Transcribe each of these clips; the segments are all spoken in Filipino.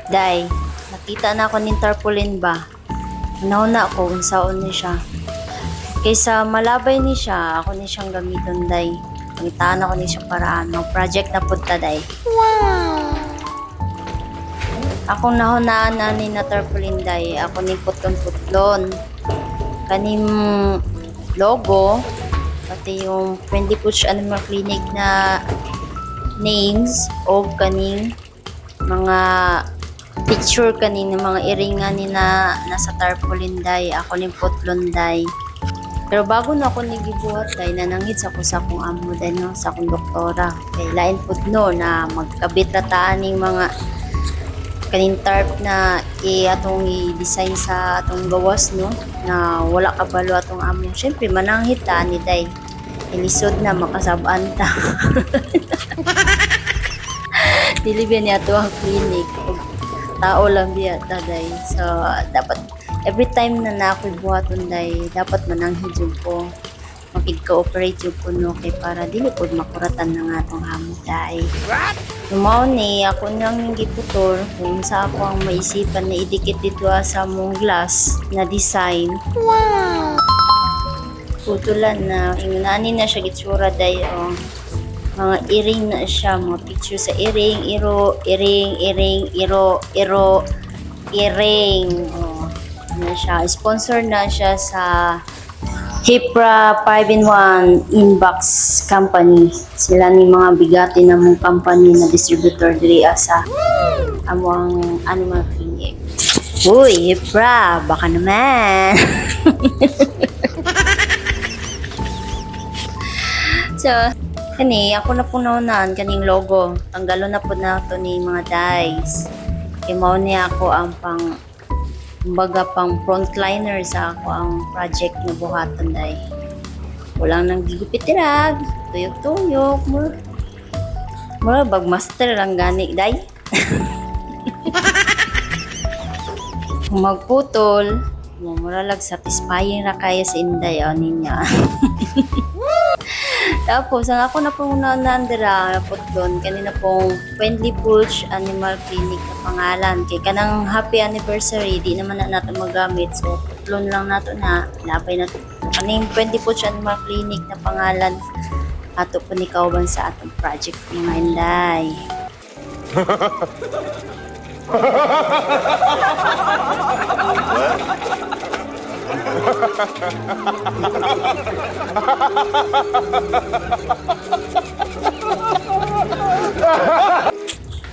Day, nakita na ako ng tarpaulin ba? Nauna ako kung saan ni siya. Kaysa malabay ni siya, ako ni siyang gamiton, day. Pangitaan ako ni siya paraan. Mag-project na punta, day. Wow! Akong nahunaan na ni na tarpaulin, day. Ako ni putlon-putlon. Kaning logo, pati yung Friendly Push Animal Clinic na names o kaning mga picture kanina mga iringan ni na nasa tarpaulin, day. Ako ni putlon, day. Pero bago na ako nagibuhat, day, nanangit sa ko sa akong amo, day, no, sa akong doktora. Kay lain pud no na magkabit rataan ning mga kanin tarp na atong i-design sa atong gawas, no, na wala kabalo atong amo. Syempre mananghit ta ni, day. Ilisod na makasab-an ta. Dili ba niya to ang clinic? Tao lang biya ta, day. So dapat every time na ako'y buhaton, day, dapat mananghid yung ko. Makig-cooperate yung ko, no, kay para dili po makuratan ng atong amo, day. Lumaw ni ako nang giputol kung sa ako ang maisipan na idikit dito sa mong glass na design. Wow! Putulan na, ingunani na siya gitsura, day, oh. Mga iring na siya, mga picture sa iring, iring, iring. Oh, na siya. Sponsor na siya sa Hipra 5-in-1 Inbox Company. Sila ni mga bigati na mong company na distributor diri sa among animal clinic. Uy, Hipra, baka naman. So, kani, ako na po naunan, kaning logo. Tanggalo na po na ito ni mga dice. Imaw niya ako ang kumbaga pang frontliner sa ako ang project na buhatan, day. Walang nang gigupit tirag, tuyok-tuyok, mura bagmaster lang gani, day. Kung magputol, mura lang satisfying ra kaya sa inday, o ninya. Tapos, ang ako na pong nanandira po doon, kanina pong Friendly Push Animal Clinic na pangalan. Kay kanang happy anniversary, di naman na natin magamit. So, putlon lang nato na, labay na ito. Kaning Friendly Push Animal Clinic na pangalan, ato po ni kauban sa atong project, mga inday.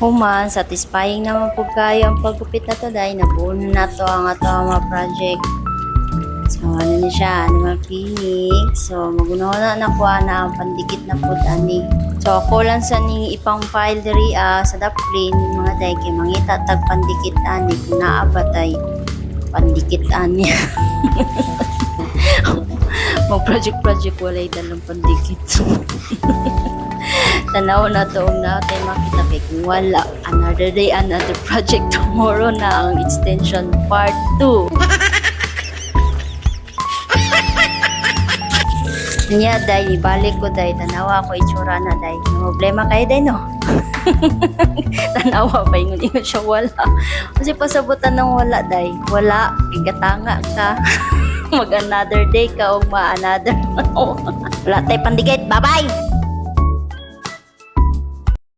Human, satisfying naman po kayo ang paggupit na to, day. Nabuo na to ang ato mga project. So, ano na siya, animal clinic. So, magunaw na nakuha na ang pandikit na po, ani. So, ako lang sa ning ipang file diri sa daplin, mga day, kay mangita tag pandikit, ani. Kung naabatay, pandikit, ani. Mag-project walay dalang pandikit. Tanaw na to natin makita kay kung wala, another day, another project. Tomorrow na ang extension part 2. Niya, day, ibalik ko, day. Tanawa ko itsura na, day. Problema kayo, day, no? Tanawa pa yung ingon siya wala. Kasi pasabutan ng wala, day. Wala, igatanga ka. Mag another day ka o ma another. Wala tayo pandikit. Bye-bye!